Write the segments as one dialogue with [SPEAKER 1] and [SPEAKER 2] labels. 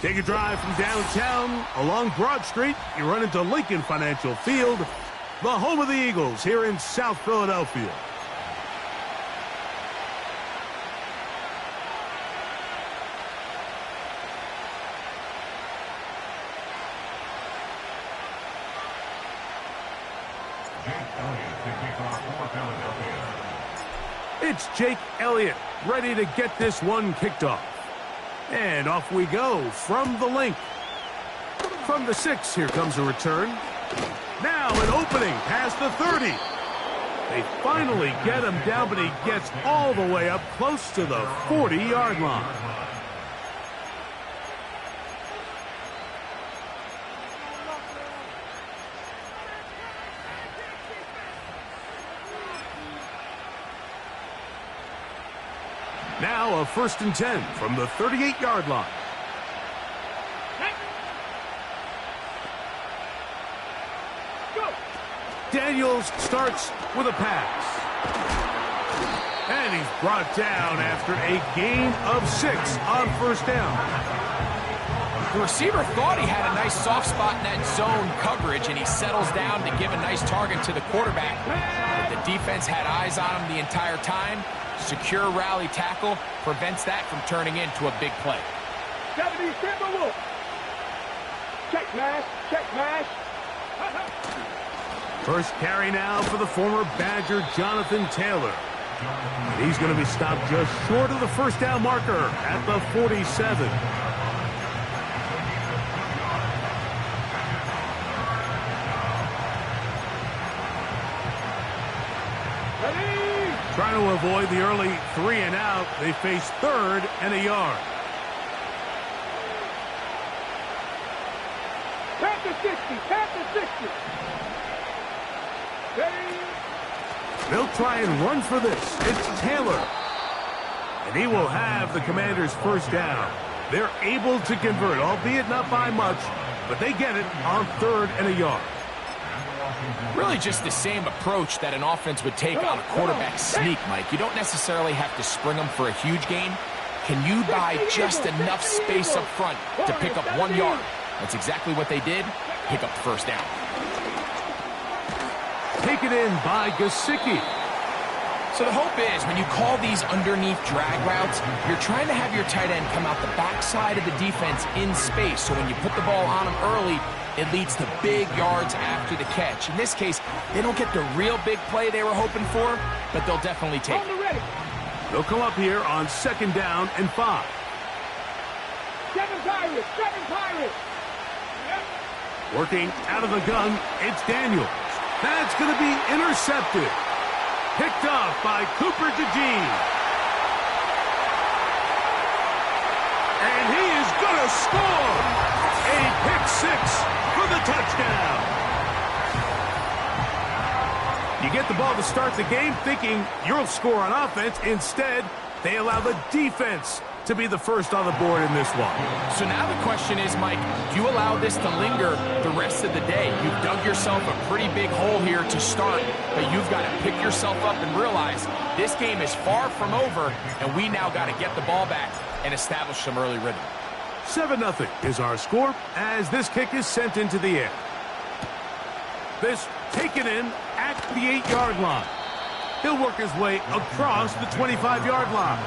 [SPEAKER 1] Take a drive from downtown along Broad Street. You run into Lincoln Financial Field, the home of the Eagles here in South Philadelphia. It's Jake Elliott ready to get this one kicked off. And off we go from the link. From the 6, here comes a return. Now an opening past the 30. They finally get him down, but he gets all the way up close to the 40-yard line. Now a 1st and 10 from the 38-yard line. Daniels starts with a pass. And he's brought down after a gain of 6 on 1st down.
[SPEAKER 2] The receiver thought he had a nice soft spot in that zone coverage, and he settles down to give a nice target to the quarterback. But the defense had eyes on him the entire time. Secure rally tackle prevents that from turning into a big play.
[SPEAKER 3] Check mash, check mash.
[SPEAKER 1] First carry now for the former Badger Jonathan Taylor. And he's going to be stopped just short of the 1st down marker at the 47. Trying to avoid the early 3 and out, they face 3rd and a yard.
[SPEAKER 3] Past the 60, past the 60.
[SPEAKER 1] They'll try and run for this. It's Taylor. And he will have the Commanders' 1st down. They're able to convert, albeit not by much, but they get it on 3rd and a yard.
[SPEAKER 2] Really just the same approach that an offense would take on a quarterback sneak, Mike. You don't necessarily have to spring them for a huge gain. Can you buy just enough space up front to pick up 1 yard? That's exactly what they did. Pick up the 1st down.
[SPEAKER 1] Taken in by Gesicki.
[SPEAKER 2] So the hope is when you call these underneath drag routes, you're trying to have your tight end come out the backside of the defense in space. So when you put the ball on him early, it leads to big yards after the catch. In this case, they don't get the real big play they were hoping for, but they'll definitely take it.
[SPEAKER 1] They'll come up here on 2nd down and 5.
[SPEAKER 3] 7 Pirates, 7 Pirates.
[SPEAKER 1] Working out of the gun, it's Daniels. That's going to be intercepted. Picked off by Cooper DeJean. And he is going to score. A pick 6 for the touchdown. You get the ball to start the game thinking you'll score on offense. Instead, they allow the defense to be the first on the board in this one.
[SPEAKER 2] So now the question is, Mike, do you allow this to linger the rest of the day? You've dug yourself a pretty big hole here to start, but you've got to pick yourself up and realize this game is far from over, and we now got to get the ball back and establish some early rhythm.
[SPEAKER 1] 7-0 is our score as this kick is sent into the air. This taken in at the 8-yard line. He'll work his way across the 25-yard line.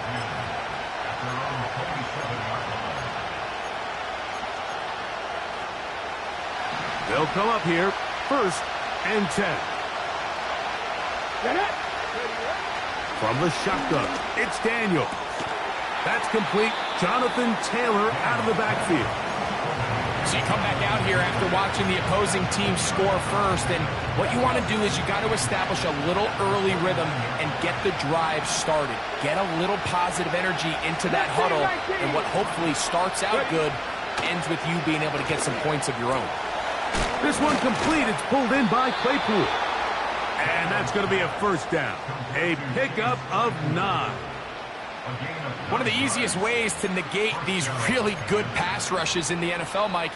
[SPEAKER 1] They'll come up here, 1st and 10. From the shotgun, it's Daniel. That's complete. Jonathan Taylor out of the backfield.
[SPEAKER 2] So you come back out here after watching the opposing team score first, and what you want to do is you got to establish a little early rhythm and get the drive started. Get a little positive energy into that huddle, and what hopefully starts out good ends with you being able to get some points of your own.
[SPEAKER 1] This one complete. It's pulled in by Claypool. And that's going to be a 1st down. A pickup of 9.
[SPEAKER 2] One of the easiest ways to negate these really good pass rushes in the NFL, Mike,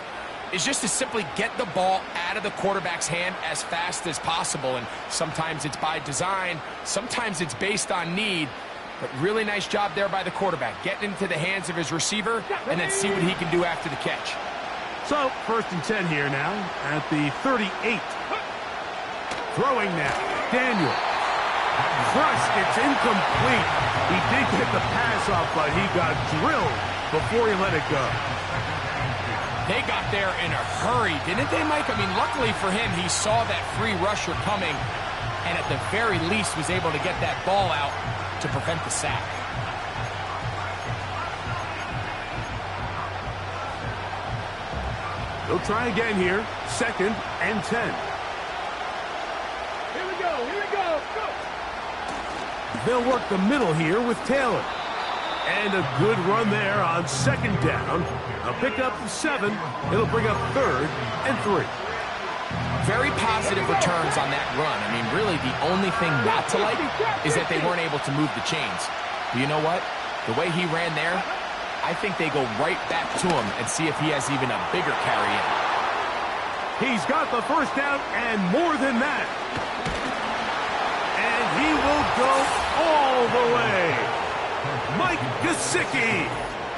[SPEAKER 2] is just to simply get the ball out of the quarterback's hand as fast as possible. And sometimes it's by design, sometimes it's based on need. But really nice job there by the quarterback, getting into the hands of his receiver and then see what he can do after the catch.
[SPEAKER 1] So, 1st and 10 here now at the 38. Throwing now, Daniel. Crushed, it's incomplete. He did get the pass off, but he got drilled before he let it go.
[SPEAKER 2] They got there in a hurry, didn't they, Mike? I mean, luckily for him, he saw that free rusher coming and at the very least was able to get that ball out to prevent the sack.
[SPEAKER 1] They'll try again here. 2nd and 10.
[SPEAKER 3] Here we go, here we go, go!
[SPEAKER 1] They'll work the middle here with Taylor. And a good run there on 2nd down. A pickup of 7. It'll bring up 3rd and 3.
[SPEAKER 2] Very positive returns on that run. I mean, really, the only thing not to like is that they weren't able to move the chains. But you know what? The way he ran there, I think they go right back to him and see if he has even a bigger carry in.
[SPEAKER 1] He's got the 1st down and more than that. And he will go all the way. Mike Gesicki.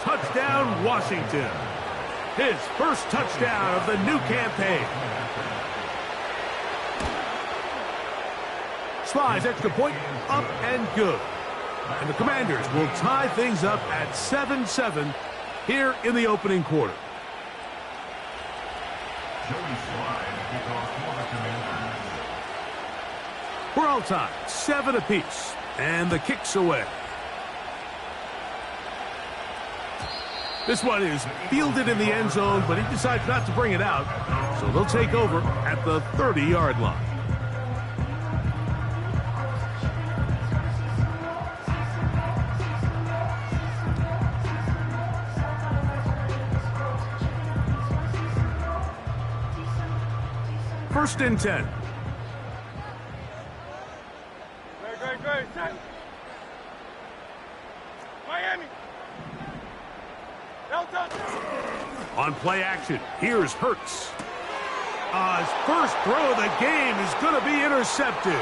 [SPEAKER 1] Touchdown, Washington. His 1st touchdown of the new campaign. Slides extra point, up and good. And the Commanders will tie things up at 7-7 here in the opening quarter. We're all tied, 7 apiece, and the kick's away. This one is fielded in the end zone, but he decides not to bring it out, so they'll take over at the 30-yard line. First and 10.
[SPEAKER 3] Great, set. Miami.
[SPEAKER 1] On play action, here's Hurts. His first throw of the game is going to be intercepted.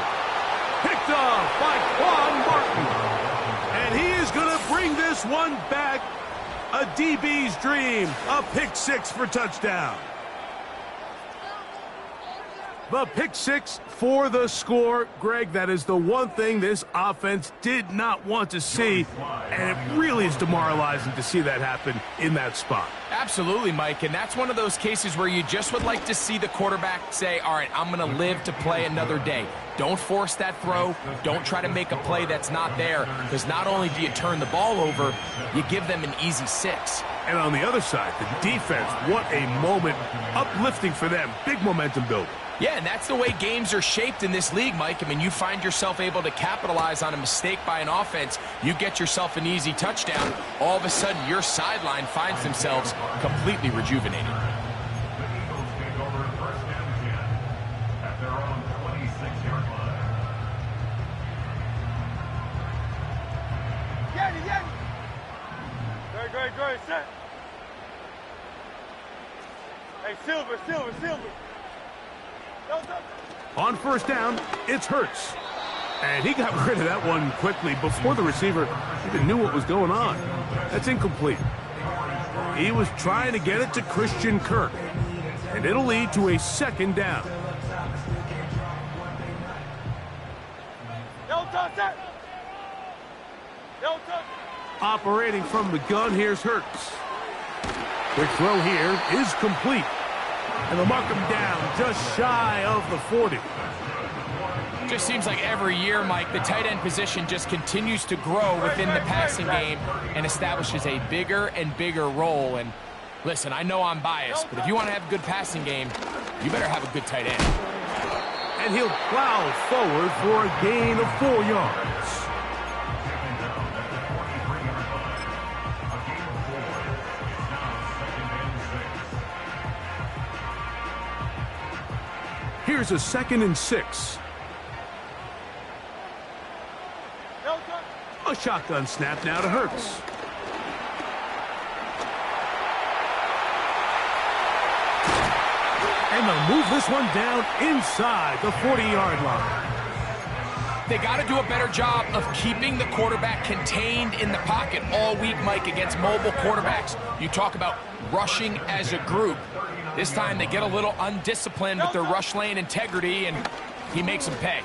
[SPEAKER 1] Picked off by Quan Martin. And he is going to bring this one back. A DB's dream. A pick 6 for touchdown. The pick 6 for the score. Greg, that is the one thing this offense did not want to see, and it really is demoralizing to see that happen in that spot.
[SPEAKER 2] Absolutely, Mike, and that's one of those cases where you just would like to see the quarterback say, all right, I'm going to live to play another day. Don't force that throw. Don't try to make a play that's not there, because not only do you turn the ball over, you give them an easy 6.
[SPEAKER 1] And on the other side, the defense, what a moment. Uplifting for them. Big momentum building.
[SPEAKER 2] Yeah, and that's the way games are shaped in this league, Mike. I mean, you find yourself able to capitalize on a mistake by an offense. You get yourself an easy touchdown. All of a sudden, your sideline finds themselves completely rejuvenated.
[SPEAKER 3] Great, set. Hey, Silver.
[SPEAKER 1] On first down, it's Hurts. And he got rid of that one quickly before the receiver even knew what was going on. That's incomplete. He was trying to get it to Christian Kirk. And it'll lead to a 2nd down. Operating from the gun, here's Hurts. Quick throw here is complete. And they'll mark him down just shy of the 40.
[SPEAKER 2] Just seems like every year, Mike, the tight end position just continues to grow within the passing game and establishes a bigger and bigger role. And listen, I know I'm biased, but if you want to have a good passing game, you better have a good tight end.
[SPEAKER 1] And he'll plow forward for a gain of 4 yards. Here's a 2nd and 6. A A shotgun snap now to Hurts. And they'll move this one down inside the 40-yard line.
[SPEAKER 2] They got to do a better job of keeping the quarterback contained in the pocket all week, Mike, against mobile quarterbacks. You talk about rushing as a group. This time they get a little undisciplined with their rush lane integrity, and he makes them pay.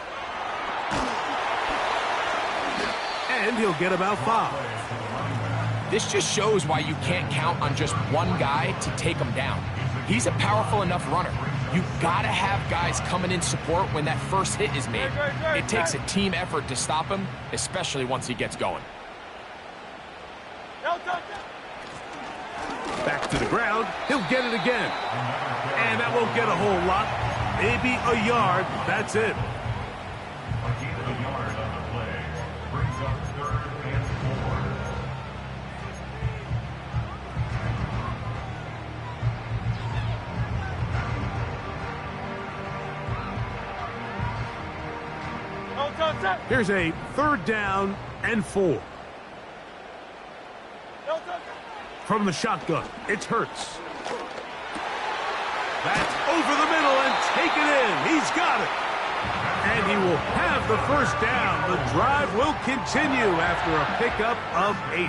[SPEAKER 1] And he'll get about 5.
[SPEAKER 2] This just shows why you can't count on just one guy to take him down. He's a powerful enough runner. You've got to have guys coming in support when that first hit is made. It takes a team effort to stop him, especially once he gets going.
[SPEAKER 1] Back to the ground. He'll get it again. And that won't get a whole lot. Maybe a yard. That's it. Here's a 3rd down and 4. From the shotgun, it's Hurts. That's over the middle and taken in. He's got it. And he will have the first down. The drive will continue after a pickup of 8.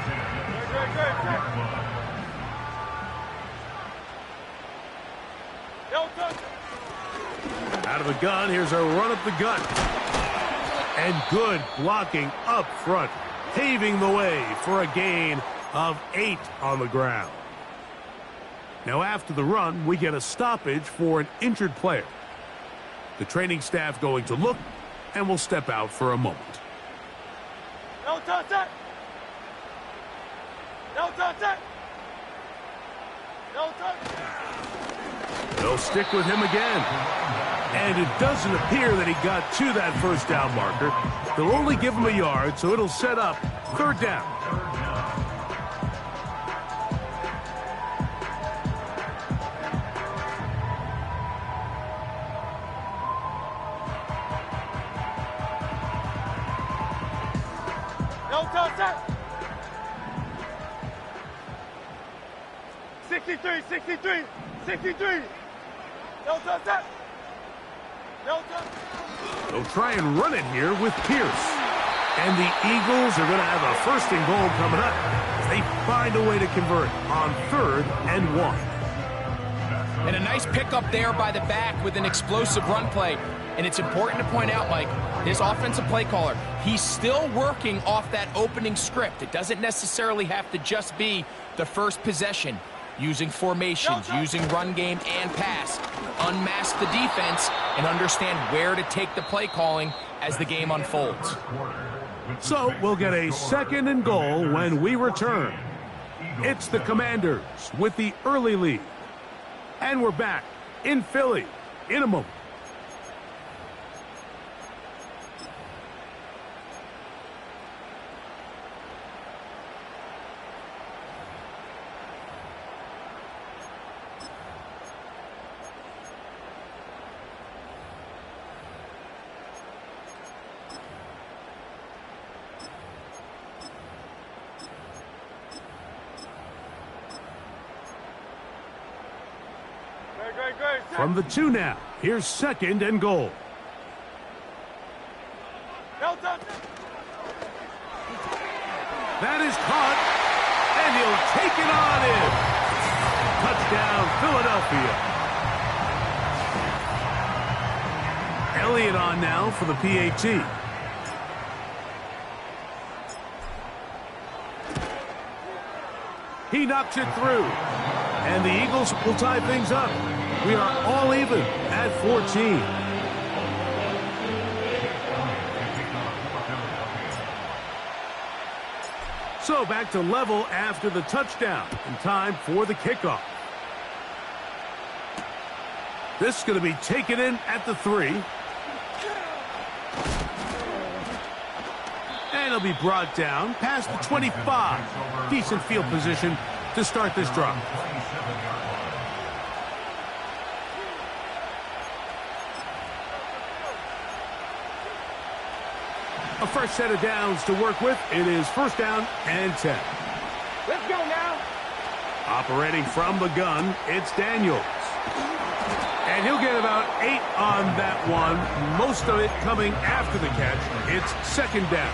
[SPEAKER 1] Out of the gun, here's a run up the gut. And good blocking up front, paving the way for a gain of 8 on the ground. Now after the run, we get a stoppage for an injured player. The training staff going to look and will step out for a moment.
[SPEAKER 3] No touch it! No touch it! No touch it!
[SPEAKER 1] They'll stick with him again. And it doesn't appear that he got to that first down marker. They'll only give him a yard, so it'll set up 3rd down.
[SPEAKER 3] No touch it! 63, 63, 63! No touch it! No touch!
[SPEAKER 1] They'll try and run it here with Pierce. And the Eagles are going to have a 1st and goal coming up as they find a way to convert on 3rd and 1.
[SPEAKER 2] And a nice pickup there by the back with an explosive run play. And it's important to point out, Mike, this offensive play caller, he's still working off that opening script. It doesn't necessarily have to just be the first possession. Using formations, using run game and pass. Unmask the defense and understand where to take the play calling as the game unfolds.
[SPEAKER 1] So we'll get a 2nd and goal when we return. It's the Commanders with the early lead. And we're back in Philly in a moment. From the 2 now, here's 2nd and goal. That is caught, and he'll take it on in. Touchdown, Philadelphia. Elliott on now for the PAT. He knocks it through, and the Eagles will tie things up. We are all even at 14. So back to level after the touchdown, and time for the kickoff. This is going to be taken in at the 3. And it'll be brought down past the 25. Decent field position to start this drive. A fresh set of downs to work with. It is first down and 10.
[SPEAKER 3] Let's go now.
[SPEAKER 1] Operating from the gun, it's Daniels. And he'll get about 8 on that one, most of it coming after the catch. It's second down.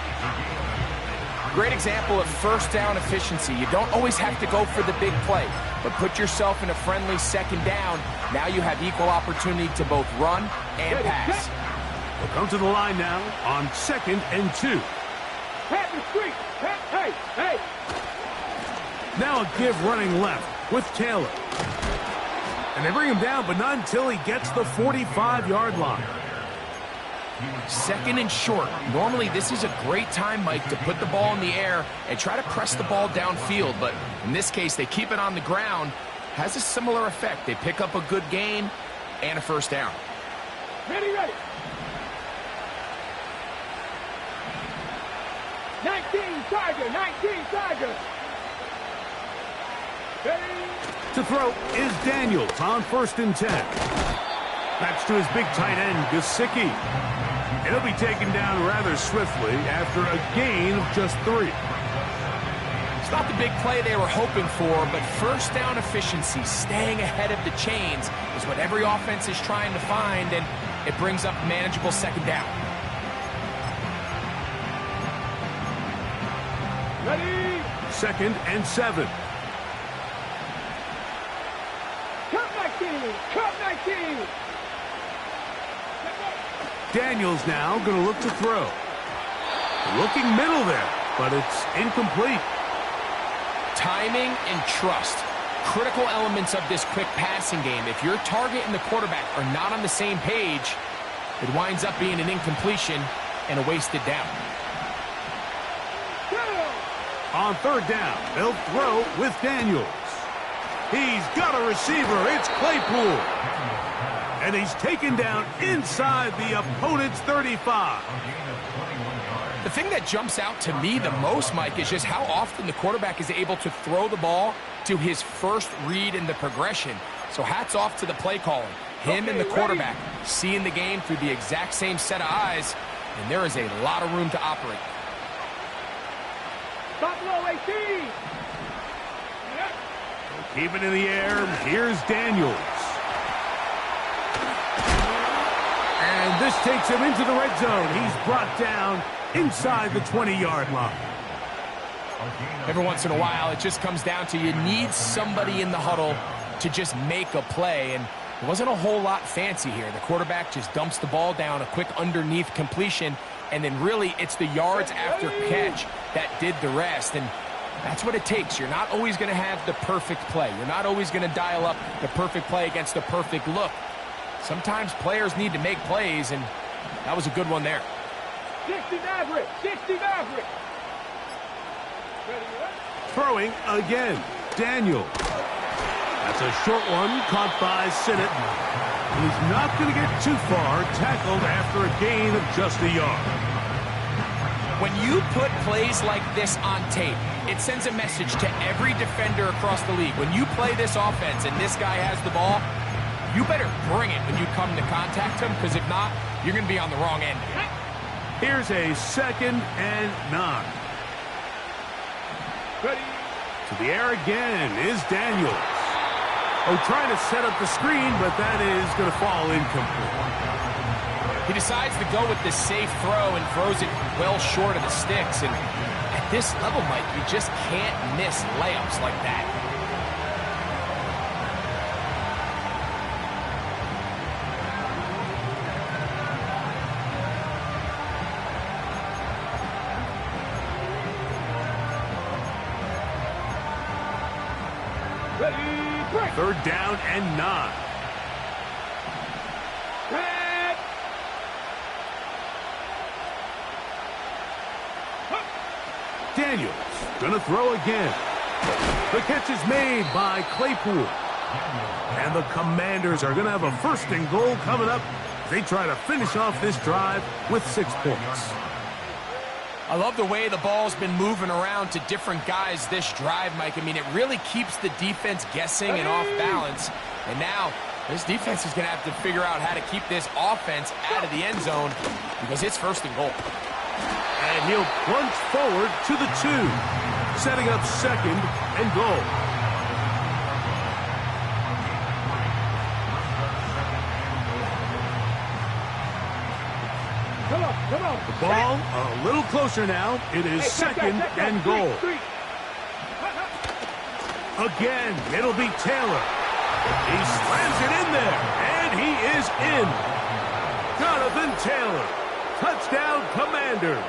[SPEAKER 2] Great example of first down efficiency. You don't always have to go for the big play, but put yourself in a friendly second down. Now you have equal opportunity to both run and pass.
[SPEAKER 1] We'll come to the line now on second and 2.
[SPEAKER 3] Pat the street. Hey, hey.
[SPEAKER 1] Now a give running left with Taylor. And they bring him down, but not until he gets the 45-yard line.
[SPEAKER 2] Second and short. Normally, this is a great time, Mike, to put the ball in the air and try to press the ball downfield. But in this case, they keep it on the ground. Has a similar effect. They pick up a good gain and a first down.
[SPEAKER 3] Ready, ready. 19 Tiger, 19 Tiger. Ready.
[SPEAKER 1] To throw is Daniels on first and 10. That's to his big tight end, Gesicki. And he'll be taken down rather swiftly after a gain of just 3.
[SPEAKER 2] It's not the big play they were hoping for, but first down efficiency, staying ahead of the chains, is what every offense is trying to find, and it brings up manageable second down.
[SPEAKER 3] Ready.
[SPEAKER 1] Second and 7.
[SPEAKER 3] Cut 19. Cut 19.
[SPEAKER 1] Daniels now going to look to throw. Looking middle there, but it's incomplete.
[SPEAKER 2] Timing and trust, critical elements of this quick passing game. If your target and the quarterback are not on the same page, it winds up being an incompletion and a wasted down.
[SPEAKER 1] On third down, they'll throw with Daniels. He's got a receiver. It's Claypool. And he's taken down inside the opponent's 35.
[SPEAKER 2] The thing that jumps out to me the most, Mike, is just how often the quarterback is able to throw the ball to his first read in the progression. So hats off to the play calling. Him and the quarterback seeing the game through the exact same set of eyes, and there is a lot of room to operate.
[SPEAKER 3] Stop low, 18.
[SPEAKER 1] Keep it in the air. Here's Daniels. And this takes him into the red zone. He's brought down inside the 20-yard line.
[SPEAKER 2] Every once in a while, it just comes down to you need somebody in the huddle to just make a play, and it wasn't a whole lot fancy here. The quarterback just dumps the ball down, a quick underneath completion, and then really it's the yards after catch that did the rest, and that's what it takes. You're not always going to have the perfect play. You're not always going to dial up the perfect play against the perfect look. Sometimes players need to make plays, and that was a good one there.
[SPEAKER 3] 60 Maverick, 60 Maverick.
[SPEAKER 1] Throwing again, Daniels. That's a short one caught by Sinnott. He's not going to get too far, tackled after a gain of just a yard.
[SPEAKER 2] When you put plays like this on tape, it sends a message to every defender across the league. When you play this offense and this guy has the ball, you better bring it when you come to contact him, because if not, you're going to be on the wrong end.
[SPEAKER 1] Here's a second and 9.
[SPEAKER 3] Ready.
[SPEAKER 1] To the air again is Daniels. Oh, trying to set up the screen, but that is going to fall incomplete.
[SPEAKER 2] He decides to go with the safe throw and throws it well short of the sticks. And at this level, Mike, you just can't miss layups like that.
[SPEAKER 3] Ready, break.
[SPEAKER 1] Third down and 9.
[SPEAKER 3] Red.
[SPEAKER 1] Daniels gonna throw again. The catch is made by Claypool. And the Commanders are gonna have a first and goal coming up. They try to finish off this drive with 6 points.
[SPEAKER 2] I love the way the ball's been moving around to different guys this drive, Mike. I mean, it really keeps the defense guessing and off balance. And now, this defense is going to have to figure out how to keep this offense out of the end zone because it's first and goal.
[SPEAKER 1] And he'll plunge forward to the 2, setting up 2nd and goal.
[SPEAKER 3] Come on.
[SPEAKER 1] The ball a little closer now. It is 2nd and goal. Again, it'll be Taylor. He slams it in there, and he is in. Jonathan Taylor, touchdown Commanders.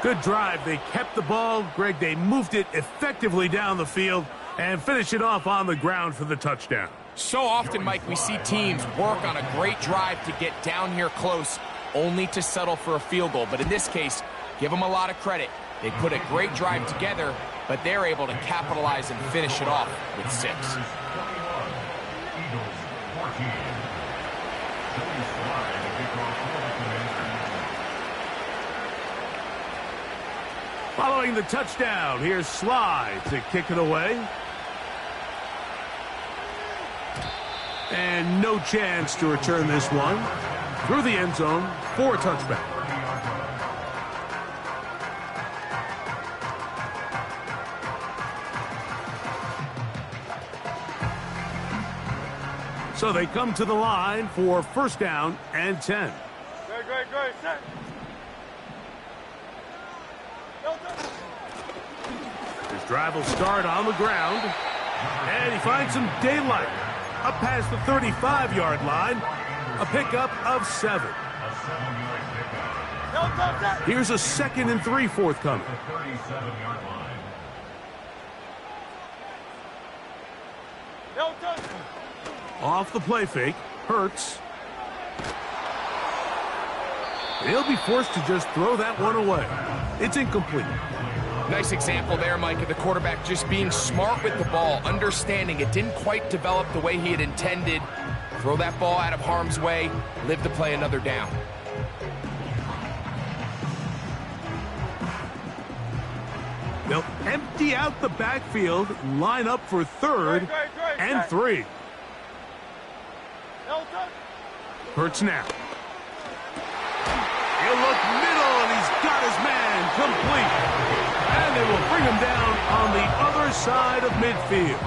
[SPEAKER 1] Good drive. They kept the ball. Greg, they moved it effectively down the field and finished it off on the ground for the touchdown.
[SPEAKER 2] So often, Mike, we see teams work on a great drive to get down here close, only to settle for a field goal. But in this case, give them a lot of credit. They put a great drive together, but they're able to capitalize and finish it off with 6.
[SPEAKER 1] Following the touchdown, here's Sly to kick it away. And no chance to return this one through the end zone for a touchback. So they come to the line for 1st down and 10.
[SPEAKER 3] Great. Set.
[SPEAKER 1] His drive will start on the ground. And he finds some daylight up past the 35-yard line. A pickup of 7. Here's a 2nd and 3 forthcoming. Off the play fake, Hurts. He'll be forced to just throw that one away. It's incomplete.
[SPEAKER 2] Nice example there, Mike, of the quarterback just being smart with the ball, understanding it didn't quite develop the way he had intended. Throw that ball out of harm's way, live to play another down.
[SPEAKER 1] They'll empty out the backfield, line up for 3rd and 3. Hurts now. He'll look middle, and he's got his man complete. And they will bring him down on the other side of midfield.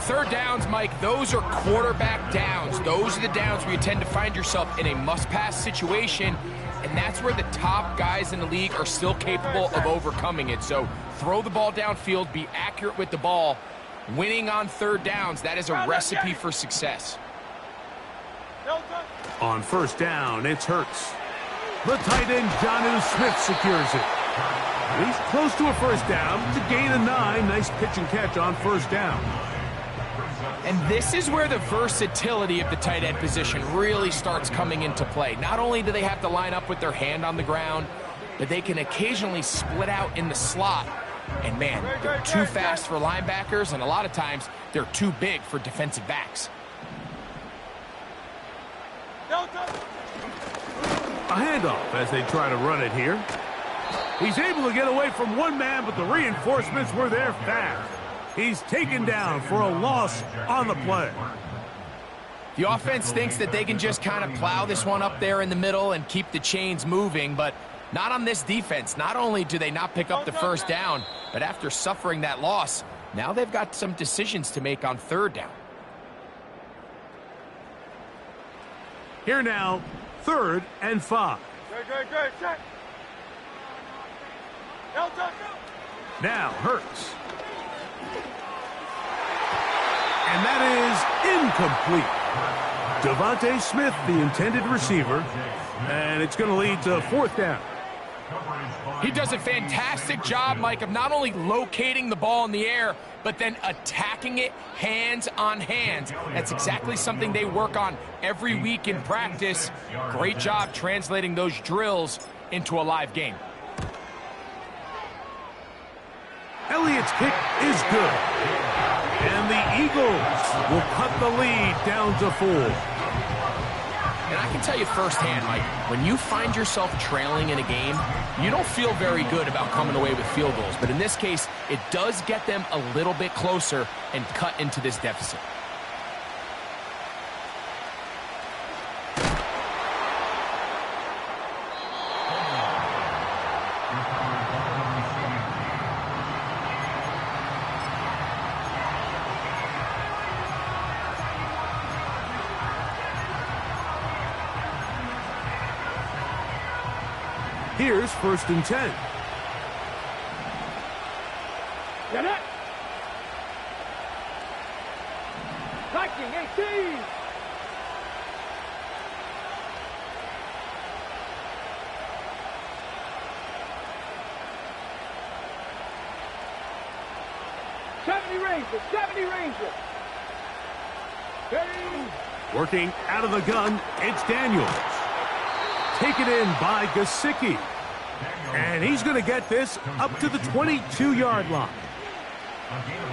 [SPEAKER 2] 3rd downs, Mike, those are quarterback downs. Those are the downs where you tend to find yourself in a must-pass situation, and that's where the top guys in the league are still capable of overcoming it. So throw the ball downfield, be accurate with the ball. Winning on 3rd downs, that is a recipe for success.
[SPEAKER 1] On 1st down, it's Hurts. The tight end, Jonnu Smith, secures it. He's close to a 1st down to gain a 9. Nice pitch and catch on 1st down.
[SPEAKER 2] And this is where the versatility of the tight end position really starts coming into play. Not only do they have to line up with their hand on the ground, but they can occasionally split out in the slot. And man, they're too fast for linebackers, and a lot of times they're too big for defensive backs.
[SPEAKER 1] A handoff as they try to run it here. He's able to get away from one man, but the reinforcements were there fast. He's taken down for a loss on the play.
[SPEAKER 2] The offense thinks that they can just kind of plow this one up there in the middle and keep the chains moving, but not on this defense. Not only do they not pick up the 1st down, but after suffering that loss, now they've got some decisions to make on 3rd down.
[SPEAKER 1] Here now, 3rd and 5.
[SPEAKER 3] Great. Check.
[SPEAKER 1] Now Hurts. And that is incomplete. Devontae Smith, the intended receiver, and it's going to lead to 4th down.
[SPEAKER 2] He does a fantastic job, Mike, of not only locating the ball in the air, but then attacking it hands on hands. That's exactly something they work on every week in practice. Great job translating those drills into a live game.
[SPEAKER 1] Elliott's kick is good. And the Eagles will cut the lead down to 4.
[SPEAKER 2] And I can tell you firsthand, Mike, when you find yourself trailing in a game, you don't feel very good about coming away with field goals. But in this case, it does get them a little bit closer and cut into this deficit.
[SPEAKER 1] Here's 1st and 10.
[SPEAKER 3] Get it. Liking 18. Ranger, 70 Ranger. 30.
[SPEAKER 1] Working out of the gun, it's Daniels. Taken in by Gesicki. And he's going to get this up to the 22-yard line.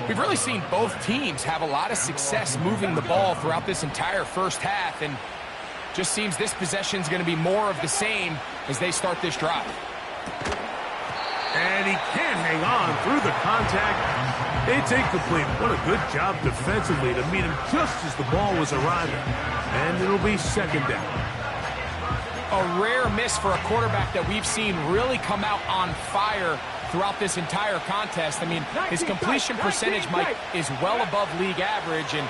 [SPEAKER 2] We've really seen both teams have a lot of success moving the ball throughout this entire first half, and just seems this possession is going to be more of the same as they start this drive.
[SPEAKER 1] And he can't hang on through the contact. It's incomplete. What a good job defensively to meet him just as the ball was arriving. And it'll be 2nd down.
[SPEAKER 2] A rare miss for a quarterback that we've seen really come out on fire throughout this entire contest. I mean, his completion percentage, Mike, is well above league average, and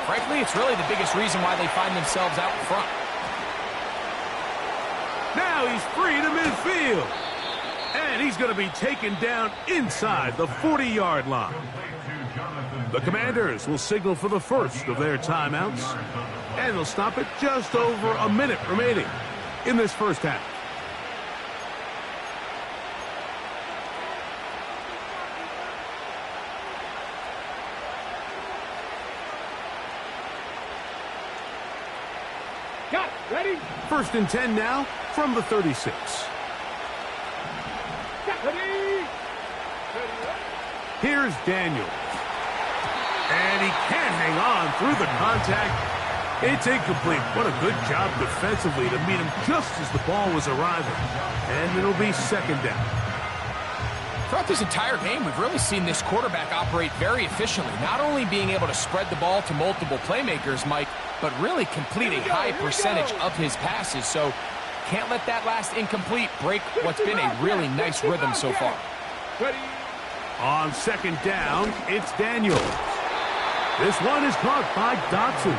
[SPEAKER 2] frankly, it's really the biggest reason why they find themselves out in front.
[SPEAKER 1] Now he's free to midfield. And he's going to be taken down inside the 40-yard line. The Commanders will signal for the first of their timeouts. And they'll stop it just over a minute remaining in this first half.
[SPEAKER 3] Got it. Ready?
[SPEAKER 1] 1st and 10 now from the 36.
[SPEAKER 3] Ready.
[SPEAKER 1] Here's Daniels. And he can't hang on through the contact. It's incomplete. What a good job defensively to meet him just as the ball was arriving. And it'll be 2nd down.
[SPEAKER 2] Throughout this entire game, we've really seen this quarterback operate very efficiently, not only being able to spread the ball to multiple playmakers, Mike, but really complete a high percentage of his passes. So can't let that last incomplete break what's been a really nice rhythm so far.
[SPEAKER 1] On 2nd down, it's Daniels. This one is caught by Dotson.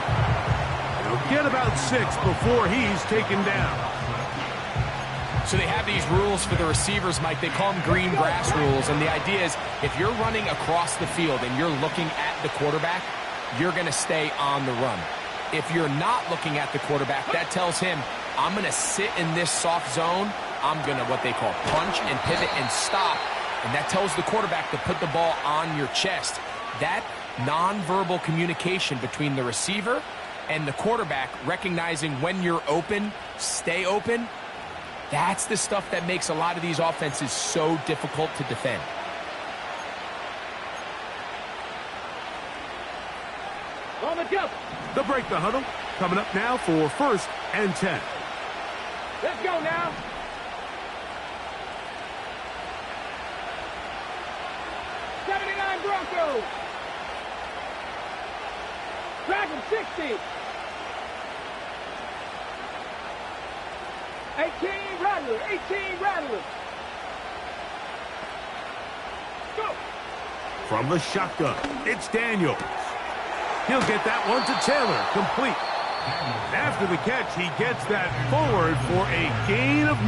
[SPEAKER 1] He'll get about 6 before he's taken down.
[SPEAKER 2] So they have these rules for the receivers, Mike. They call them green grass rules, and the idea is if you're running across the field and you're looking at the quarterback, you're going to stay on the run. If you're not looking at the quarterback, that tells him, I'm going to sit in this soft zone. I'm going to, what they call, punch and pivot and stop. And that tells the quarterback to put the ball on your chest. That nonverbal communication between the receiver and the quarterback, recognizing when you're open, stay open, that's the stuff that makes a lot of these offenses so difficult to defend.
[SPEAKER 3] On the jump.
[SPEAKER 1] They'll break the huddle. Coming up now for 1st and 10.
[SPEAKER 3] Let's go now. Broncos. Dragon 60. 18 Rattler. 18 Rattler. Go.
[SPEAKER 1] From the shotgun, it's Daniels. He'll get that one to Taylor, complete. After the catch, he gets that forward for a gain of 9.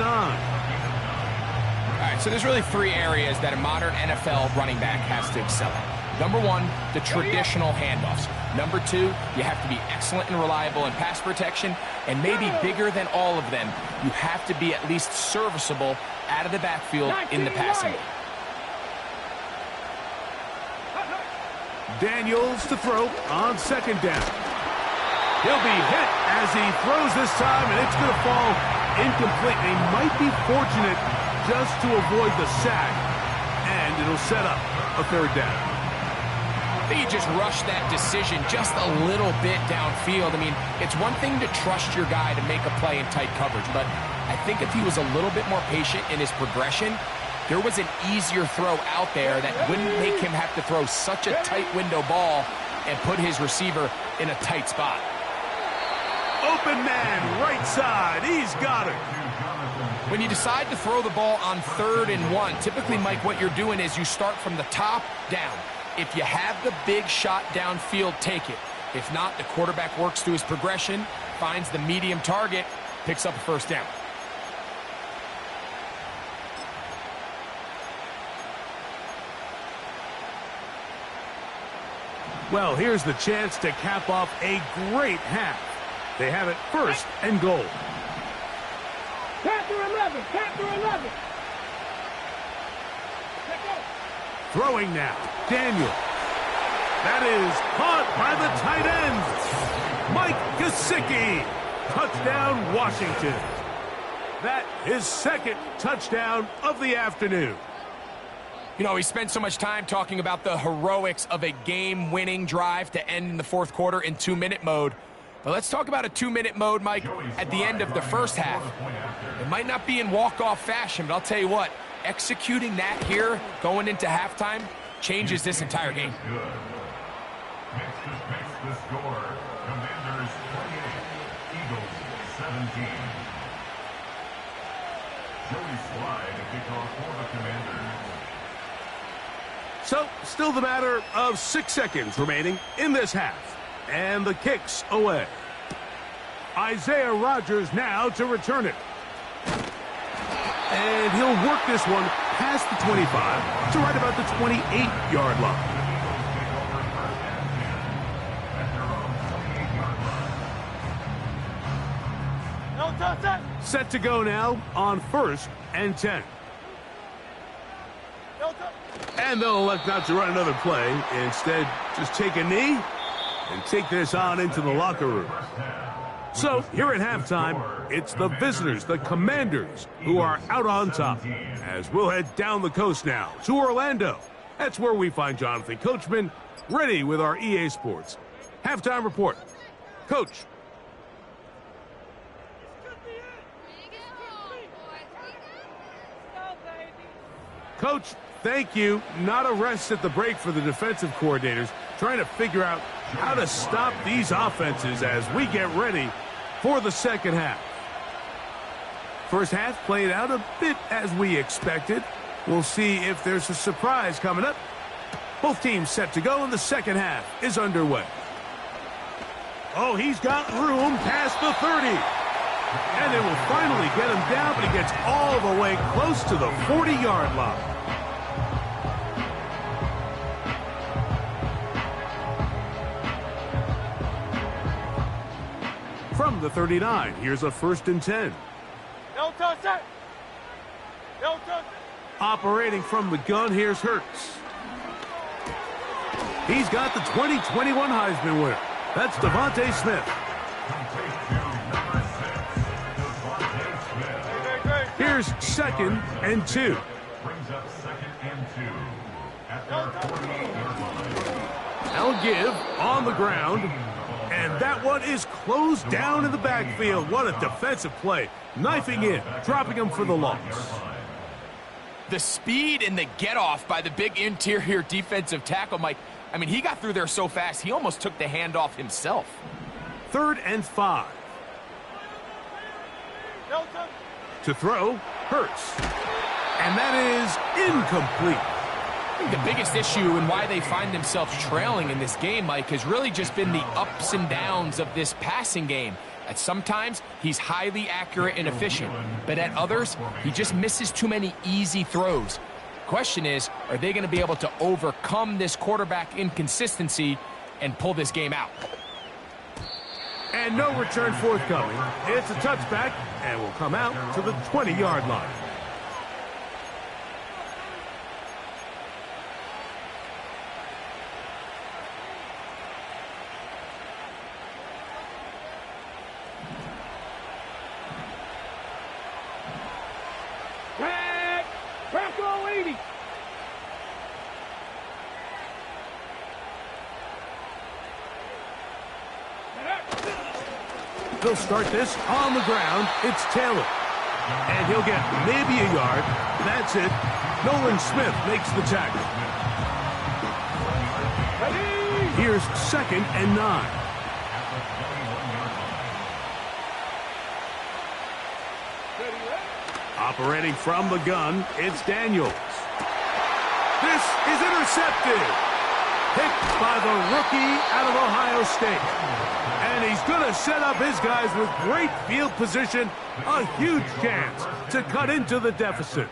[SPEAKER 2] All right, so there's really 3 areas that a modern NFL running back has to excel at. Number 1, the traditional handoffs. Number 2, you have to be excellent and reliable in pass protection. And maybe bigger than all of them, you have to be at least serviceable out of the backfield in the passing game.
[SPEAKER 1] Daniels to throw on 2nd down. He'll be hit as he throws this time, and it's going to fall incomplete. They might be fortunate just to avoid the sack, and it'll set up a 3rd down.
[SPEAKER 2] I think he just rushed that decision just a little bit downfield. I mean, it's one thing to trust your guy to make a play in tight coverage, but I think if he was a little bit more patient in his progression, there was an easier throw out there that wouldn't make him have to throw such a tight window ball and put his receiver in a tight spot.
[SPEAKER 1] Open man, right side, he's got it.
[SPEAKER 2] When you decide to throw the ball on 3rd and 1, typically, Mike, what you're doing is you start from the top down. If you have the big shot downfield, take it. If not, the quarterback works through his progression, finds the medium target, picks up a 1st down.
[SPEAKER 1] Well, here's the chance to cap off a great half. They have it first and goal.
[SPEAKER 3] Panther 11, Panther 11.
[SPEAKER 1] Throwing now, Daniel. That is caught by the tight end, Mike Gesicki. Touchdown, Washington. That is second touchdown of the afternoon.
[SPEAKER 2] You know, we spent so much time talking about the heroics of a game-winning drive to end in the fourth quarter in 2-minute mode. But let's talk about a 2-minute mode, Mike, at the end of the first half. It might not be in walk-off fashion, but I'll tell you what, executing that here going into halftime changes this entire game.
[SPEAKER 4] Makes the score. Commanders 28, Eagles 17. Joey Slide to kick off for the Commanders.
[SPEAKER 1] So, still the matter of 6 seconds remaining in this half. And the kick's away. Isaiah Rodgers now to return it. And he'll work this one past the 25 to right about the 28-yard line. Set to go now on 1st and 10. And they'll elect not to run another play. Instead, just take a knee and take this on into the locker room. So, here at halftime, it's the visitors, the Commanders, who are out on top. As we'll head down the coast now to Orlando. That's where we find Jonathan Coachman, ready with our EA Sports halftime report. Coach. Coach, thank you. Not a rest at the break for the defensive coordinators, trying to figure out how to stop these offenses as we get ready for the second half. First half played out a bit as we expected. We'll see if there's a surprise coming up. Both teams set to go, and the second half is underway. Oh, he's got room past the 30. And they will finally get him down, but he gets all the way close to the 40-yard line. From the 39, here's a 1st and 10. Operating from the gun, here's Hurts. He's got the 2021 Heisman winner. That's Devontae Smith. Here's 2nd and 2.
[SPEAKER 4] Brings up 2nd and 2 at their 48-yard line.
[SPEAKER 1] They'll give on the ground. And that one is closed down in the backfield. What a defensive play. Knifing in, dropping him for the loss.
[SPEAKER 2] The speed and the get-off by the big interior defensive tackle, Mike. I mean, he got through there so fast, he almost took the handoff himself.
[SPEAKER 1] 3rd and 5. To throw, Hurts. And that is incomplete.
[SPEAKER 2] The biggest issue and why they find themselves trailing in this game, Mike, has really just been the ups and downs of this passing game. At sometimes, he's highly accurate and efficient, but at others, he just misses too many easy throws. Question is, are they going to be able to overcome this quarterback inconsistency and pull this game out?
[SPEAKER 1] And no return forthcoming. It's a touchback and will come out to the 20-yard line. They'll start this on the ground. It's Taylor. And he'll get maybe a yard. That's it. Nolan Smith makes the tackle. Here's 2nd and 9. Operating from the gun, it's Daniels. This is intercepted. Picked by the rookie out of Ohio State. And he's going to set up his guys with great field position. A huge chance to cut into the deficit.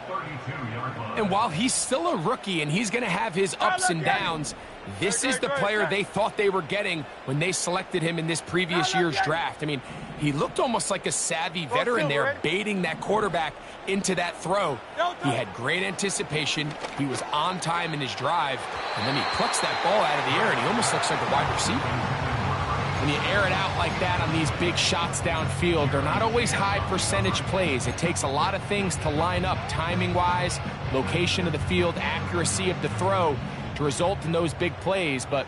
[SPEAKER 2] And while he's still a rookie and he's going to have his ups and downs, This is the player they thought they were getting when they selected him in this previous year's draft. I mean, he looked almost like a savvy veteran there, baiting that quarterback into that throw. He had great anticipation. He was on time in his drive, and then he plucks that ball out of the air, and he almost looks like a wide receiver. When you air it out like that on these big shots downfield, they're not always high percentage plays. It takes a lot of things to line up timing-wise, location of the field, accuracy of the throw to result in those big plays, but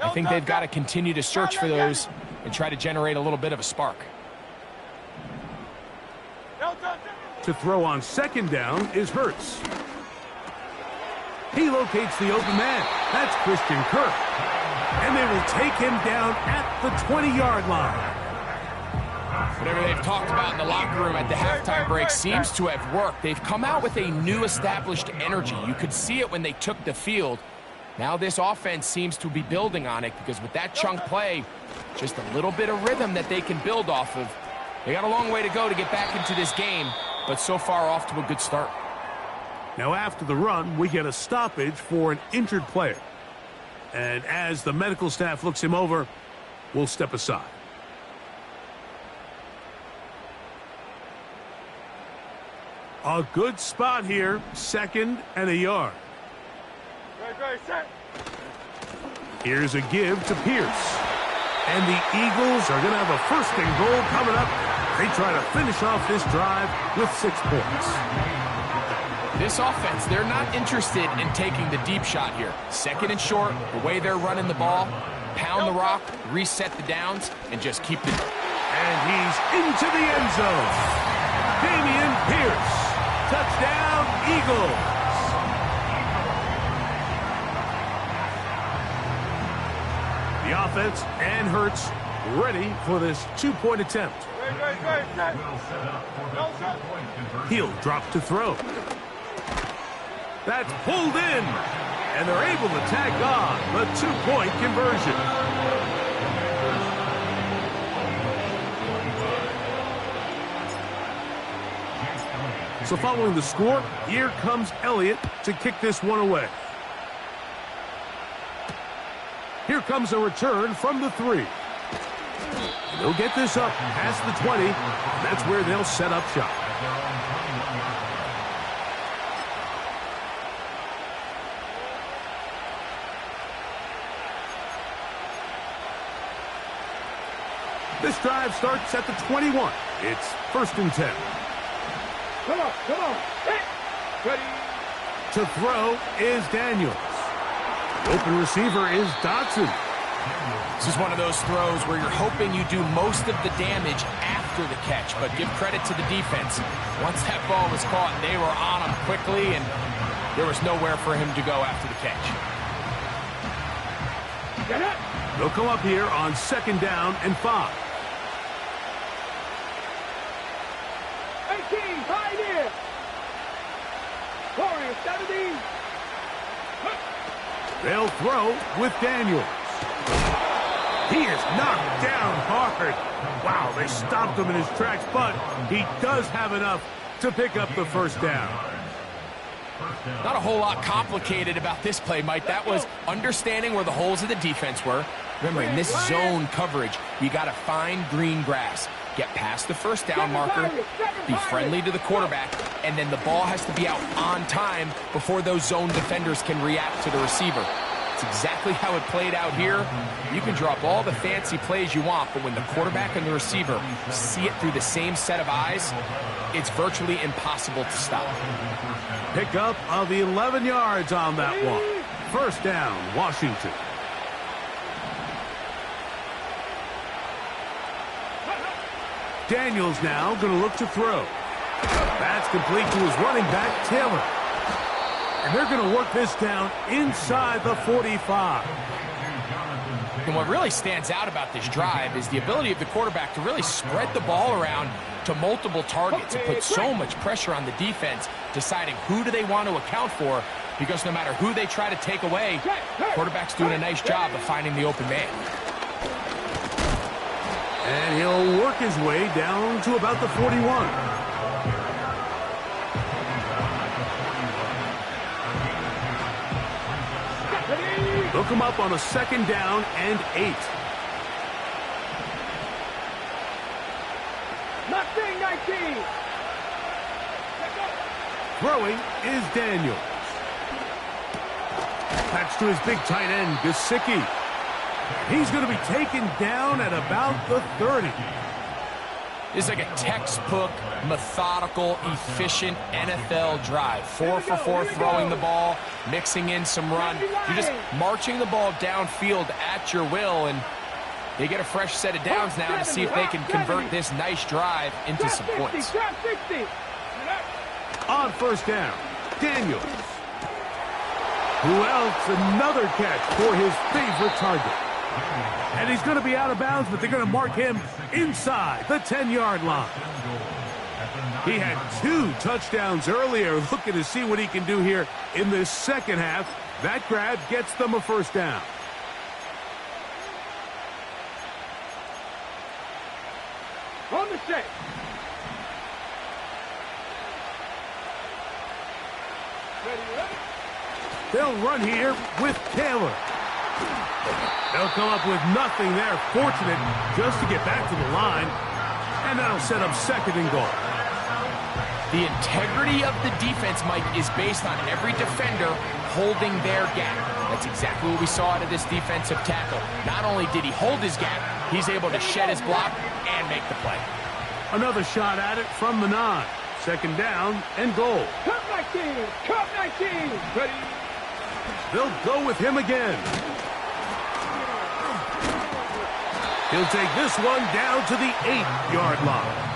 [SPEAKER 2] I think they've got to continue to search for those and try to generate a little bit of a spark.
[SPEAKER 1] To throw on second down is Hurts. He locates the open man. That's Christian Kirk. And they will take him down at the 20-yard line.
[SPEAKER 2] Whatever they've talked about in the locker room at the halftime break seems to have worked. They've come out with a new established energy. You could see it when they took the field. Now this offense seems to be building on it because with that chunk play, just a little bit of rhythm that they can build off of. They got a long way to go to get back into this game, but so far off to a good start.
[SPEAKER 1] Now after the run, we get a stoppage for an injured player. And as the medical staff looks him over, we'll step aside. A good spot here, 2nd and a yard. Here's a give to Pierce. And the Eagles are going to have a 1st and goal coming up. They try to finish off this drive with 6 points.
[SPEAKER 2] This offense, they're not interested in taking the deep shot here. 2nd and short, the way they're running the ball, pound the rock, reset the downs, and just keep the...
[SPEAKER 1] And he's into the end zone. Damian Pierce. Touchdown, Eagles. The offense and Hurts ready for this 2-point attempt. He'll drop to throw. That's pulled in, and they're able to tag on the 2-point conversion. So following the score, here comes Elliott to kick this one away. Here comes a return from the 3. They'll get this up past the 20. That's where they'll set up shop. This drive starts at the 21. It's 1st and 10.
[SPEAKER 3] Come on. Hey. Ready.
[SPEAKER 1] To throw is Daniels. The open receiver is Dotson.
[SPEAKER 2] This is one of those throws where you're hoping you do most of the damage after the catch, but give credit to the defense. Once that ball was caught, they were on him quickly, and there was nowhere for him to go after the catch.
[SPEAKER 3] Get it.
[SPEAKER 1] They'll come up here on 2nd down and 5.
[SPEAKER 3] 18, high there. Warrior 17.
[SPEAKER 1] They'll throw with Daniels. He is knocked down hard. Wow, they stopped him in his tracks, but he does have enough to pick up the 1st down.
[SPEAKER 2] Not a whole lot complicated about this play, Mike. That was understanding where the holes of the defense were. Remember, in this zone coverage, you got to find green grass. Get past the 1st down marker, be friendly to the quarterback, and then the ball has to be out on time before those zone defenders can react to the receiver. It's exactly how it played out here. You can drop all the fancy plays you want, but when the quarterback and the receiver see it through the same set of eyes, it's virtually impossible to stop.
[SPEAKER 1] Pickup of 11 yards on that one. 1st down, Washington. Daniels now going to look to throw. That's complete to his running back, Taylor. And they're going to work this down inside the 45.
[SPEAKER 2] And what really stands out about this drive is the ability of the quarterback to really spread the ball around to multiple targets and put so much pressure on the defense, deciding who do they want to account for, because no matter who they try to take away, quarterback's doing a nice job of finding the open man.
[SPEAKER 1] And he'll work his way down to about the 41. They'll come up on a 2nd down and 8.
[SPEAKER 3] Nothing, 19.
[SPEAKER 1] Throwing is Daniels. Patch to his big tight end, Gesicki. He's going to be taken down at about the 30.
[SPEAKER 2] This is like a textbook, methodical, efficient NFL drive. 4 for 4 throwing the ball, mixing in some run. You're just marching the ball downfield at your will, and they get a fresh set of downs now to see if they can convert this nice drive into some points.
[SPEAKER 1] On 1st down, Daniels. Who else? Another catch for his favorite target. And he's going to be out of bounds, but they're going to mark him inside the 10-yard line. He had 2 touchdowns earlier. Looking to see what he can do here in this second half. That grab gets them a 1st down.
[SPEAKER 3] On the set.
[SPEAKER 1] They'll run here with Taylor. They'll come up with nothing there. Fortunate just to get back to the line. And that'll set up 2nd and goal.
[SPEAKER 2] The integrity of the defense, Mike, is based on every defender holding their gap. That's exactly what we saw out of this defensive tackle. Not only did he hold his gap, he's able to shed his block and make the play.
[SPEAKER 1] Another shot at it from the 9. 2nd down and goal.
[SPEAKER 3] Cut 19. Cut 19. Ready.
[SPEAKER 1] They'll go with him again. He'll take this one down to the 8-yard line.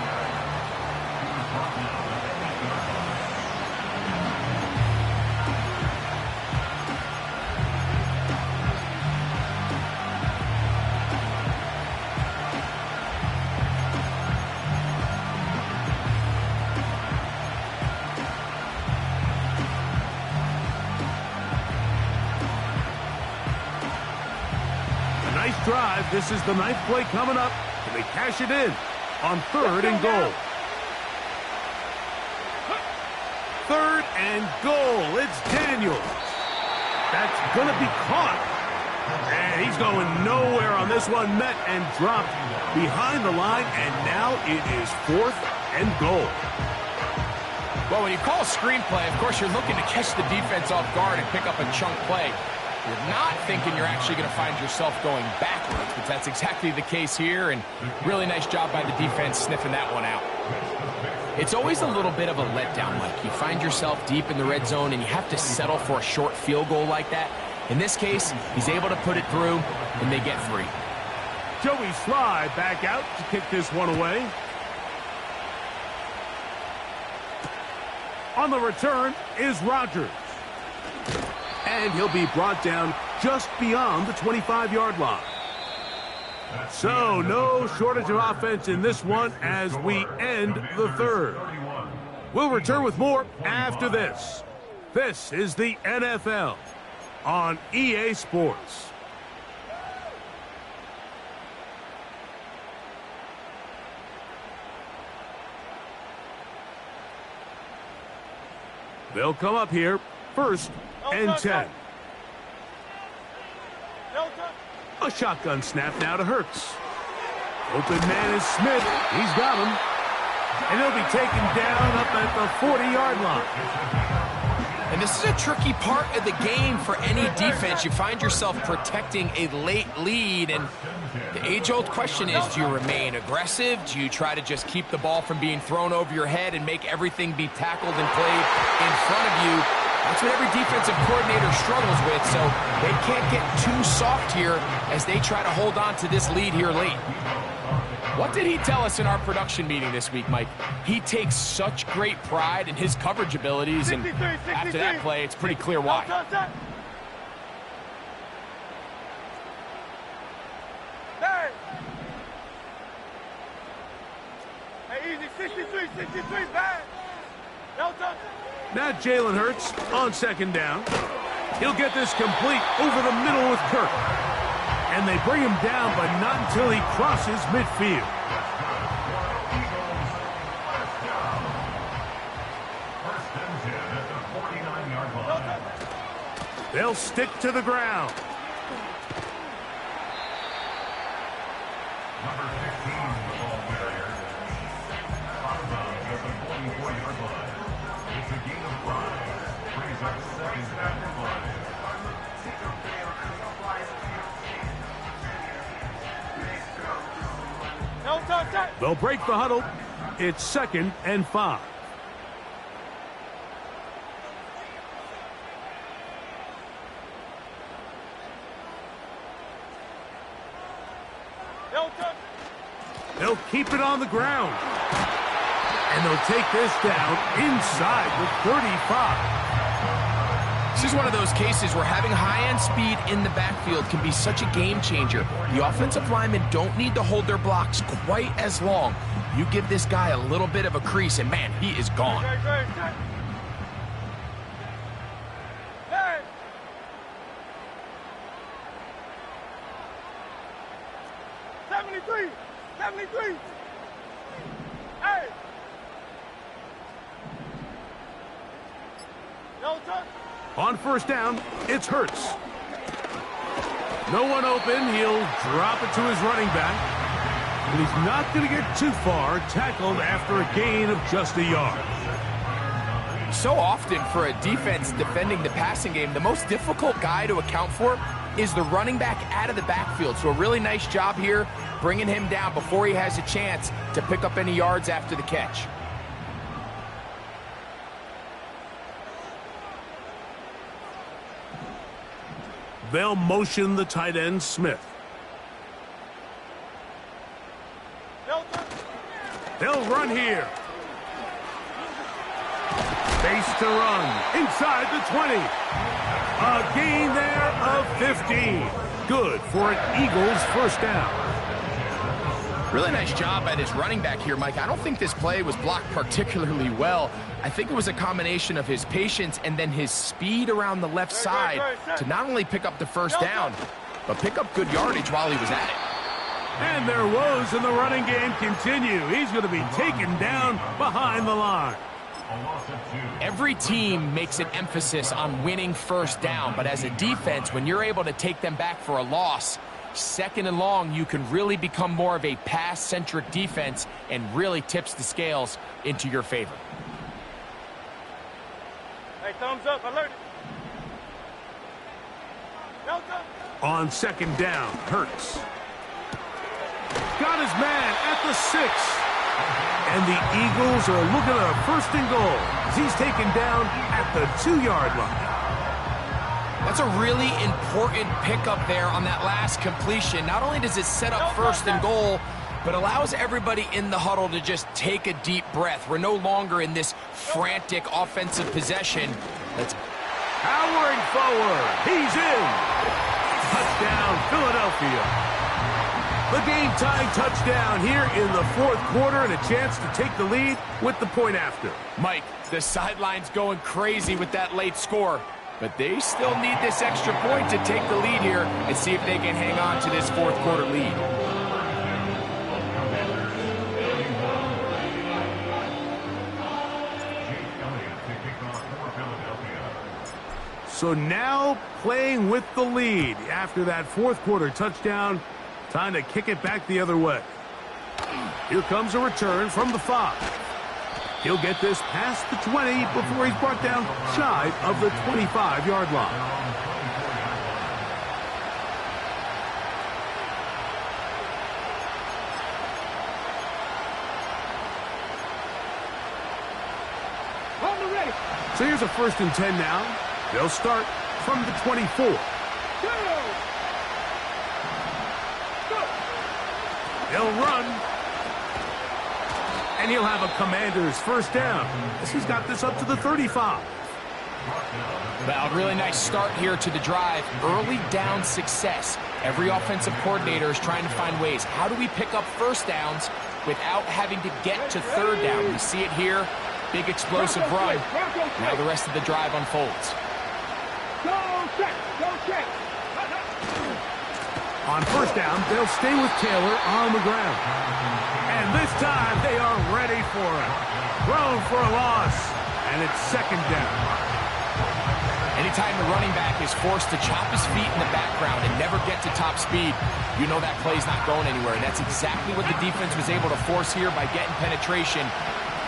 [SPEAKER 1] Nice drive. This is the 9th play coming up, and they cash it in on 3rd and goal. 3rd and goal. It's Daniels. That's going to be caught. And he's going nowhere on this one. Met and dropped behind the line, and now it is 4th and goal.
[SPEAKER 2] Well, when you call a screenplay, of course, you're looking to catch the defense off guard and pick up a chunk play. You're not thinking you're actually going to find yourself going backwards, but that's exactly the case here, and really nice job by the defense sniffing that one out. It's always a little bit of a letdown, Mike. You find yourself deep in the red zone, and you have to settle for a short field goal like that. In this case, he's able to put it through, and they get 3.
[SPEAKER 1] Joey Sly back out to kick this one away. On the return is Rodgers. And he'll be brought down just beyond the 25-yard line. So no shortage of offense in this one as we end the 3rd. We'll return with more after this. This is the NFL on EA Sports. They'll come up here 1st and 10. A shotgun snap now to Hurts. Open man is Smith. He's got him. And he'll be taken down up at the 40-yard line.
[SPEAKER 2] And this is a tricky part of the game for any defense. You find yourself protecting a late lead, and the age-old question is, do you remain aggressive? Do you try to just keep the ball from being thrown over your head and make everything be tackled and played in front of you? That's what every defensive coordinator struggles with, so they can't get too soft here as they try to hold on to this lead here late. What did he tell us in our production meeting this week, Mike? He takes such great pride in his coverage abilities, and after that play, it's pretty clear why.
[SPEAKER 3] Hey, easy, 63, bad.
[SPEAKER 1] Now Jalen Hurts on 2nd down. He'll get this complete over the middle with Kirk. And they bring him down, but not until he crosses midfield. They'll stick to the ground.
[SPEAKER 4] Number 15 with the ball carrier. Out of bounds at the 44-yard line. It's a gain of 5. Brings up second and 5.
[SPEAKER 3] No touch.
[SPEAKER 1] They'll break the huddle. It's 2nd and 5.
[SPEAKER 3] No touch.
[SPEAKER 1] They'll keep it on the ground. And they'll take this down inside the 35.
[SPEAKER 2] This is one of those cases where having high-end speed in the backfield can be such a game changer. The offensive linemen don't need to hold their blocks quite as long. You give this guy a little bit of a crease, and man, he is gone.
[SPEAKER 3] Hey. Hey. 73. Hey. No touch.
[SPEAKER 1] On first down, it's Hurts. No one open. He'll drop it to his running back. But he's not going to get too far, tackled after a gain of just a yard.
[SPEAKER 2] So often for a defense defending the passing game, the most difficult guy to account for is the running back out of the backfield. So a really nice job here, bringing him down before he has a chance to pick up any yards after the catch.
[SPEAKER 1] They'll motion the tight end, Smith.
[SPEAKER 3] No touch.
[SPEAKER 1] They'll run here. Space to run inside the 20. A gain there of 15. Good for an Eagles first down.
[SPEAKER 2] Really nice job by this running back here, Mike. I don't think this play was blocked particularly well. I think it was a combination of his patience and then his speed around the left side to not only pick up the first down, but pick up good yardage while he was at it.
[SPEAKER 1] And their woes in the running game continue. He's going to be taken down behind the line.
[SPEAKER 2] Every team makes an emphasis on winning first down, but as a defense, when you're able to take them back for a loss, 2nd and long, you can really become more of a pass-centric defense and really tips the scales into your favor.
[SPEAKER 3] Hey, thumbs up. Alert. No touch.
[SPEAKER 1] On 2nd down, Hurts. Got his man at the 6. And the Eagles are looking at a 1st and goal as he's taken down at the 2-yard line.
[SPEAKER 2] That's a really important pickup there on that last completion. Not only does it set up 1st and goal, but allows everybody in the huddle to just take a deep breath. We're no longer in this frantic offensive possession. Let's
[SPEAKER 1] powering forward. He's in. Touchdown, Philadelphia. The game-tying touchdown here in the 4th quarter and a chance to take the lead with the point after.
[SPEAKER 2] Mike, the sideline's going crazy with that late score, but they still need this extra point to take the lead here and see if they can hang on to this 4th quarter lead.
[SPEAKER 1] So now playing with the lead after that 4th quarter touchdown. Time to kick it back the other way. Here comes a return from the 5. He'll get this past the 20 before he's brought down shy of the 25-yard line. So here's a 1st and 10 now. They'll start from the 24. They'll run. And he'll have a Commander's first down as he's got this up to the 35.
[SPEAKER 2] Well, really nice start here to the drive. Early down success. Every offensive coordinator is trying to find ways. How do we pick up first downs without having to get to 3rd down? We see it here. Big explosive run. Now the rest of the drive unfolds.
[SPEAKER 1] On first down, they'll stay with Taylor on the ground. And this time, they are ready for it. Thrown for a loss, and it's 2nd down.
[SPEAKER 2] Anytime the running back is forced to chop his feet in the background and never get to top speed, you know that play's not going anywhere. And that's exactly what the defense was able to force here by getting penetration.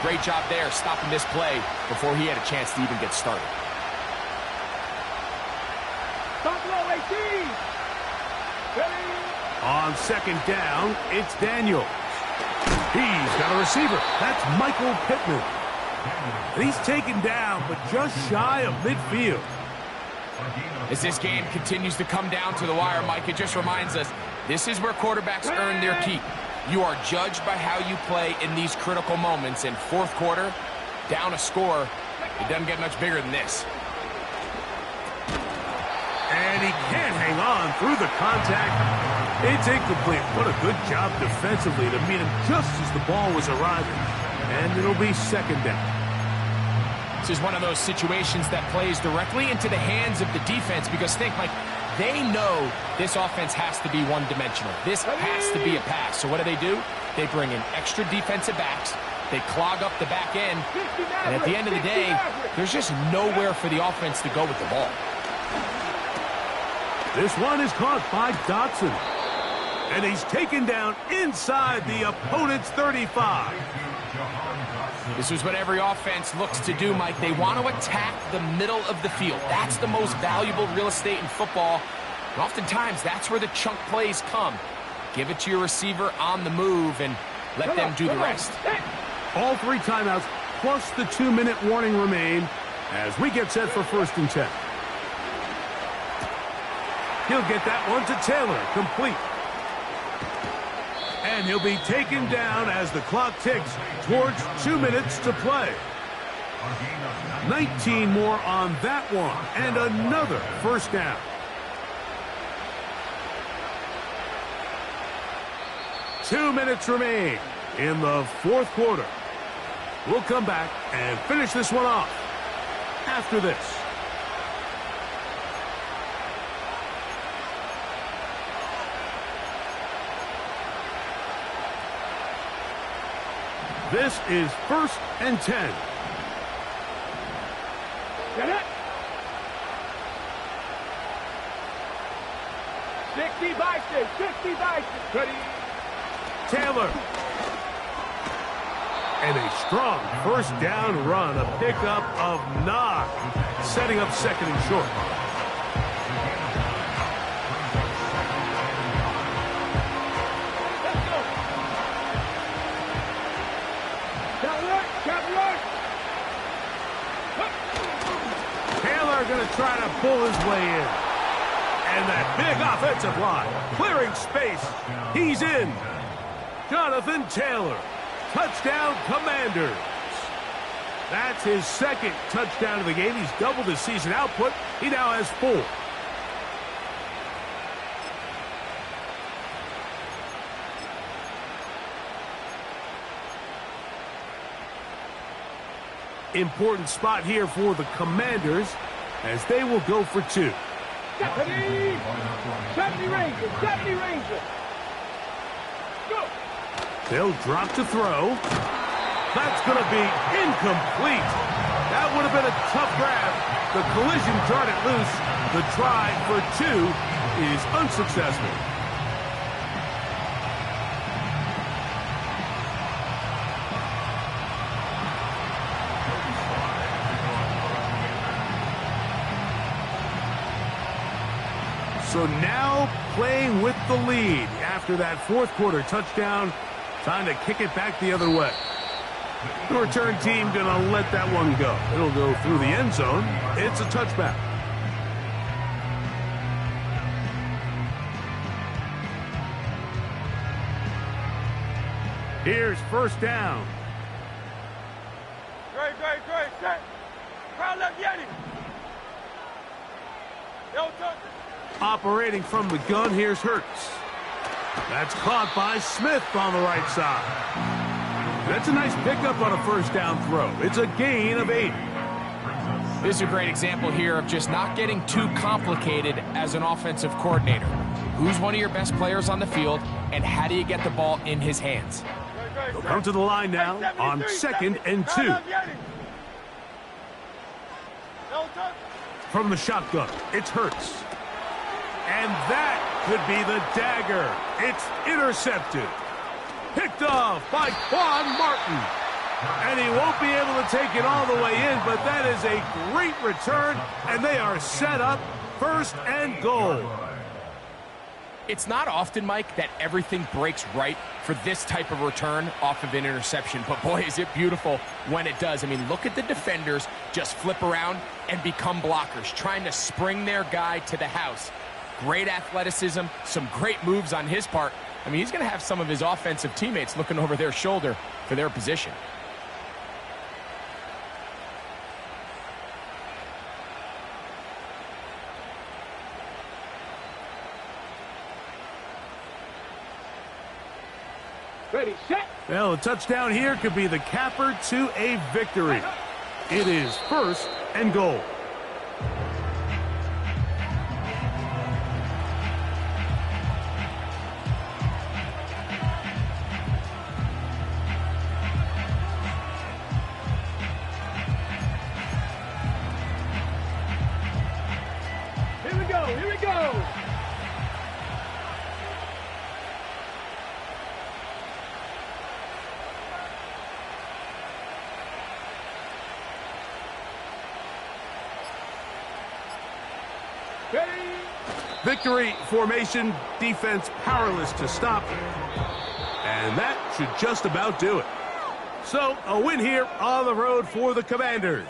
[SPEAKER 2] Great job there, stopping this play before he had a chance to even get started.
[SPEAKER 3] Top low, 18. Ready?
[SPEAKER 1] On second down, it's Daniel. He's got a receiver. That's Michael Pittman. And he's taken down, but just shy of midfield.
[SPEAKER 2] As this game continues to come down to the wire, Mike, it just reminds us, this is where quarterbacks earn their keep. You are judged by how you play in these critical moments. In fourth quarter, down a score, it doesn't get much bigger than this.
[SPEAKER 1] And he can't hang on through the contact. It's incomplete. What a good job defensively to meet him just as the ball was arriving. And it'll be second down.
[SPEAKER 2] This is one of those situations that plays directly into the hands of the defense because think, Mike, they know this offense has to be one-dimensional. This has to be a pass. So what do? They bring in extra defensive backs. They clog up the back end. And at the end of the day, there's just nowhere for the offense to go with the ball.
[SPEAKER 1] This one is caught by Dotson. And he's taken down inside the opponent's 35.
[SPEAKER 2] This is what every offense looks to do, Mike. They want to attack the middle of the field. That's the most valuable real estate in football. And oftentimes, that's where the chunk plays come. Give it to your receiver on the move and let them do the rest.
[SPEAKER 1] All 3 timeouts plus the 2-minute warning remain as we get set for 1st and 10. He'll get that one to Taylor, complete. And he'll be taken down as the clock ticks towards 2 minutes to play. 19 more on that one, and another first down. Two minutes remain in the fourth quarter. We'll come back and finish this one off after this. This is 1st and 10.
[SPEAKER 3] Get it? 60 Bison, 60 Bison. Ready?
[SPEAKER 1] Taylor. And a strong first down run, a pickup of 9, setting up 2nd and short. Going to try to pull his way in. And that big offensive line, clearing space. He's in. Jonathan Taylor. Touchdown, Commanders. That's his 2nd touchdown of the game. He's doubled his season output. He now has 4. Important spot here for the Commanders as they will go for 2.
[SPEAKER 3] 70 Rangers, 70 Rangers. Go.
[SPEAKER 1] They'll drop to throw. That's going to be incomplete. That would have been a tough grab. The collision darted loose. The try for 2 is unsuccessful. So now playing with the lead after that fourth quarter touchdown. Time to kick it back the other way. The return team going to let that one go. It'll go through the end zone. It's a touchback. Here's first down.
[SPEAKER 3] Great. Set. Crowd left Yeti. Yo, touch.
[SPEAKER 1] Operating from the gun, here's Hurts. That's caught by Smith on the right side. That's a nice pickup on a first down throw. It's a gain of 8.
[SPEAKER 2] This is a great example here of just not getting too complicated as an offensive coordinator. Who's one of your best players on the field, and how do you get the ball in his hands?
[SPEAKER 1] They'll come to the line now on 2nd and 2. from the shotgun. It's Hurts. And that could be the dagger. It's intercepted. Picked off by Quan Martin. And he won't be able to take it all the way in, but that is a great return, and they are set up 1st and goal.
[SPEAKER 2] It's not often, Mike, that everything breaks right for this type of return off of an interception, but boy, is it beautiful when it does. I mean, look at the defenders just flip around and become blockers, trying to spring their guy to the house. Great athleticism, some great moves on his part. I mean, he's going to have some of his offensive teammates looking over their shoulder for their position.
[SPEAKER 3] Ready, set.
[SPEAKER 1] Well, a touchdown here could be the capper to a victory. It is 1st and goal.
[SPEAKER 3] Here we go, here we go.
[SPEAKER 1] Victory formation, defense powerless to stop. And that should just about do it. So, a win here on the road for the Commanders.